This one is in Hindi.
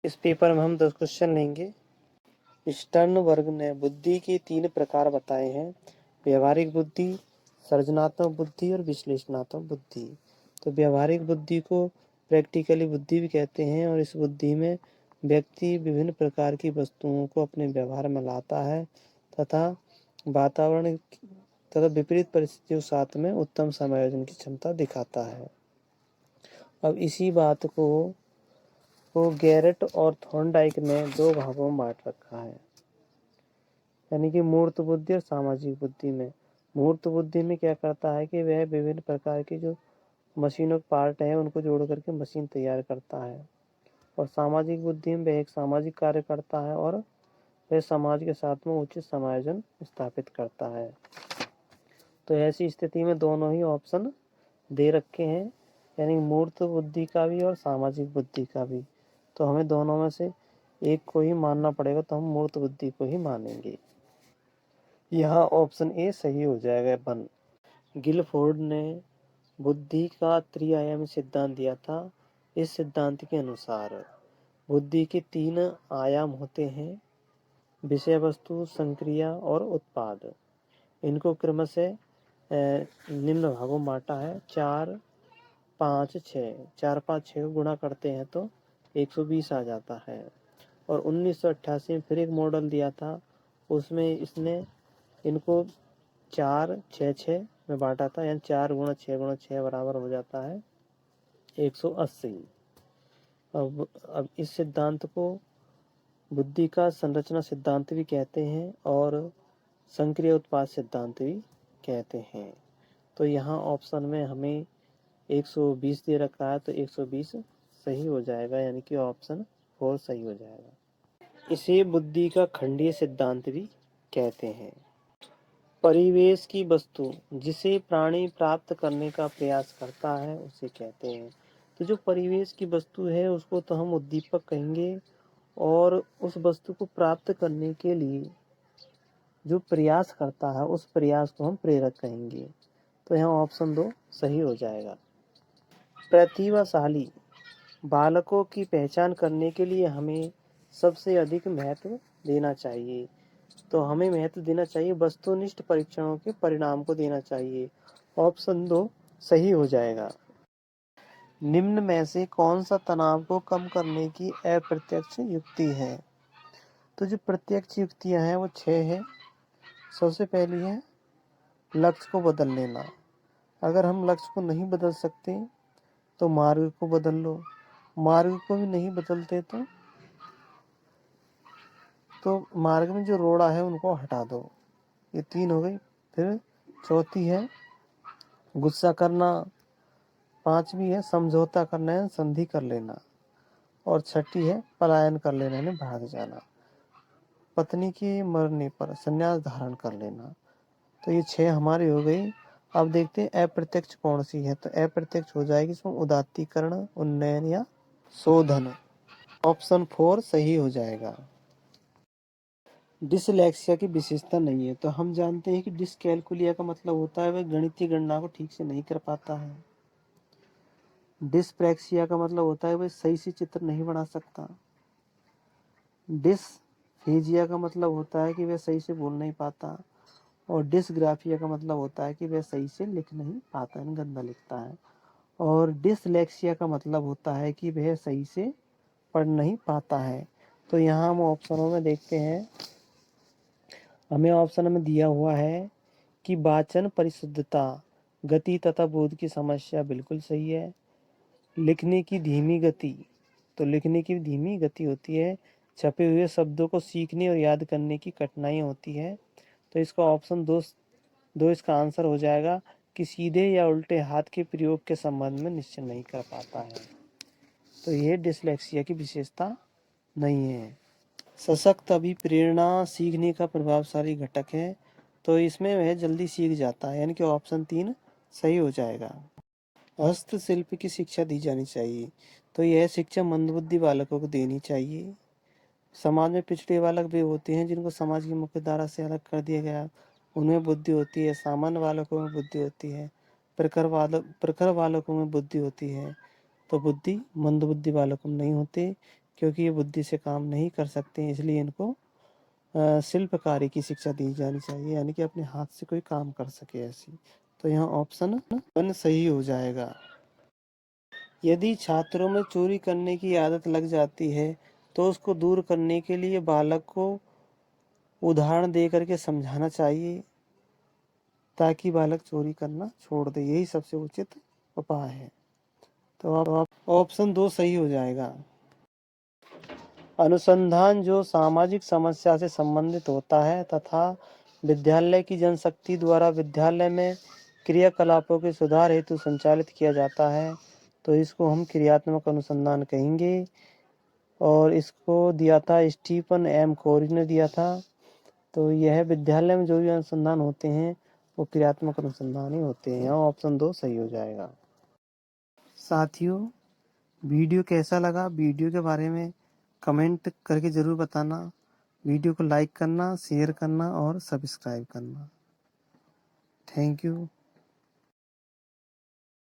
इस पेपर में हम 10 क्वेश्चन लेंगे। स्टर्न वर्ग ने बुद्धि के 3 प्रकार बताए हैं, व्यवहारिक बुद्धि, सृजनात्मक बुद्धि और विश्लेषणात्मक बुद्धि। तो व्यवहारिक बुद्धि को प्रैक्टिकली बुद्धि भी कहते हैं और इस बुद्धि में व्यक्ति विभिन्न प्रकार की वस्तुओं को अपने व्यवहार में लाता है तथा वातावरण तथा विपरीत परिस्थितियों साथ में उत्तम समायोजन की क्षमता दिखाता है। अब इसी बात को गैरेट और थॉर्नडाइक ने 2 भागों में बांट रखा है, यानी कि मूर्त बुद्धि और सामाजिक बुद्धि में। मूर्त बुद्धि में क्या करता है कि वह विभिन्न प्रकार की जो मशीनों के पार्ट हैं उनको जोड़ करके मशीन तैयार करता है, और सामाजिक बुद्धि में वह एक सामाजिक कार्य करता है और वह समाज के साथ में उचित समायोजन स्थापित करता है। तो ऐसी स्थिति में दोनों ही ऑप्शन दे रखे हैं, यानी मूर्त बुद्धि का भी और सामाजिक बुद्धि का भी। तो हमें दोनों में से एक को ही मानना पड़ेगा, तो हम मूर्त बुद्धि को ही मानेंगे। यहाँ ऑप्शन ए सही हो जाएगा। 1। गिलफोर्ड ने बुद्धि का त्रिआयामी सिद्धांत दिया था। इस सिद्धांत के अनुसार बुद्धि के 3 आयाम होते हैं, विषय वस्तु, संक्रिया और उत्पाद। इनको क्रमशः निम्न भागों में बांटा है। 4, 5, 6। 4, 5, 6 को गुणा करते हैं तो 120 आ जाता है। और 1988 में फिर एक मॉडल दिया था, उसमें इसने इनको 4, 6, 6 में बांटा था, यानी 4 गुणा 6 गुणा 6 बराबर हो जाता है 180। अब इस सिद्धांत को बुद्धि का संरचना सिद्धांत भी कहते हैं और संक्रिय उत्पाद सिद्धांत भी कहते हैं। तो यहाँ ऑप्शन में हमें 120 दे रखा है, तो 120 सही हो जाएगा, यानी कि ऑप्शन 4 सही हो जाएगा। इसे बुद्धि का खंडीय सिद्धांत भी कहते हैं। परिवेश की वस्तु जिसे प्राणी प्राप्त करने का प्रयास करता है उसे कहते हैं। तो जो परिवेश की वस्तु है उसको तो हम उद्दीपक कहेंगे, और उस वस्तु को प्राप्त करने के लिए जो प्रयास करता है उस प्रयास को हम प्रेरक कहेंगे। तो यहाँ ऑप्शन 2 सही हो जाएगा। प्रतिभाशाली बालकों की पहचान करने के लिए हमें सबसे अधिक महत्व देना चाहिए। तो हमें महत्व देना चाहिए वस्तुनिष्ठ परीक्षणों के परिणाम को देना चाहिए। ऑप्शन 2 सही हो जाएगा। निम्न में से कौन सा तनाव को कम करने की अप्रत्यक्ष युक्ति है? तो जो प्रत्यक्ष युक्तियां हैं वो 6 है। सबसे पहली है लक्ष्य को बदल लेना। अगर हम लक्ष्य को नहीं बदल सकते तो मार्ग को बदल लो, मार्ग को भी नहीं बदलते तो मार्ग में जो रोड़ा है उनको हटा दो। ये 3 हो गई। फिर चौथी है गुस्सा करना, 5वीं है समझौता करना है संधि कर लेना, और 6ठी है पलायन कर लेना यानी भाग जाना, पत्नी के मरने पर संन्यास धारण कर लेना। तो ये 6 हमारी हो गई। अब देखते हैं अप्रत्यक्ष कौन सी है। तो अप्रत्यक्ष हो जाएगी इसमें उदात्तीकरण, उन्नयन या शोधन। ऑप्शन 4 सही हो जाएगा। डिसलेक्सिया की विशेषता नहीं है। तो हम जानते हैं कि डिसकैलकुलिया का मतलब होता है वह गणितीय गणना को ठीक से नहीं कर पाता है। डिसप्रैक्सिया का मतलब होता है वह सही से चित्र नहीं बना सकता। डिसफेजिया का मतलब होता है कि वह सही से बोल नहीं पाता। और डिसग्राफिया का मतलब होता है कि वह सही से लिख नहीं पाता है, गंदा लिखता है। और डिसलेक्सिया का मतलब होता है कि वह सही से पढ़ नहीं पाता है। तो यहाँ हम ऑप्शनों में देखते हैं, हमें ऑप्शन में दिया हुआ है कि वाचन परिशुद्धता, गति तथा बोध की समस्या बिल्कुल सही है। लिखने की धीमी गति, तो लिखने की धीमी गति होती है। छपे हुए शब्दों को सीखने और याद करने की कठिनाई होती है। तो इसका ऑप्शन 2 इसका आंसर हो जाएगा कि सीधे या उल्टे हाथ के प्रयोग के संबंध में निश्चय नहीं कर पाता है। तो यह डिसलेक्सिया की विशेषता नहीं है। सशक्त अभिप्रेरणा सीखने का प्रभावशाली घटक है। तो इसमें वह जल्दी सीख जाता है, यानी कि ऑप्शन 3 सही हो जाएगा। हस्तशिल्प की शिक्षा दी जानी चाहिए। तो यह शिक्षा मंदबुद्धि बालकों को देनी चाहिए। समाज में पिछड़े बालक भी होते हैं जिनको समाज की मुख्य धारा से अलग कर दिया गया, उनमें बुद्धि होती है। सामान्य बालकों में बुद्धि होती है, प्रखर बालकों में बुद्धि होती है। तो बुद्धि मंदबुद्धि बालकों में नहीं होते, क्योंकि ये बुद्धि से काम नहीं कर सकते हैं, इसलिए इनको शिल्पकारी की शिक्षा दी जानी चाहिए, यानी कि अपने हाथ से कोई काम कर सके ऐसी। तो यहाँ ऑप्शन 1 सही हो जाएगा। यदि छात्रों में चोरी करने की आदत लग जाती है तो उसको दूर करने के लिए बालक को उदाहरण दे करके समझाना चाहिए ताकि बालक चोरी करना छोड़ दे, यही सबसे उचित उपाय है। तो आप ऑप्शन 2 सही हो जाएगा। अनुसंधान जो सामाजिक समस्या से संबंधित होता है तथा विद्यालय की जनशक्ति द्वारा विद्यालय में क्रियाकलापों के सुधार हेतु संचालित किया जाता है, तो इसको हम क्रियात्मक अनुसंधान कहेंगे। और इसको दिया था स्टीफन एम कोरी ने दिया था। तो यह विद्यालय में जो भी अनुसंधान होते हैं वो क्रियात्मक अनुसंधान ही होते हैं। यहाँ ऑप्शन 2 सही हो जाएगा। साथियों, वीडियो कैसा लगा, वीडियो के बारे में कमेंट करके ज़रूर बताना। वीडियो को लाइक करना, शेयर करना और सब्सक्राइब करना। Thank you.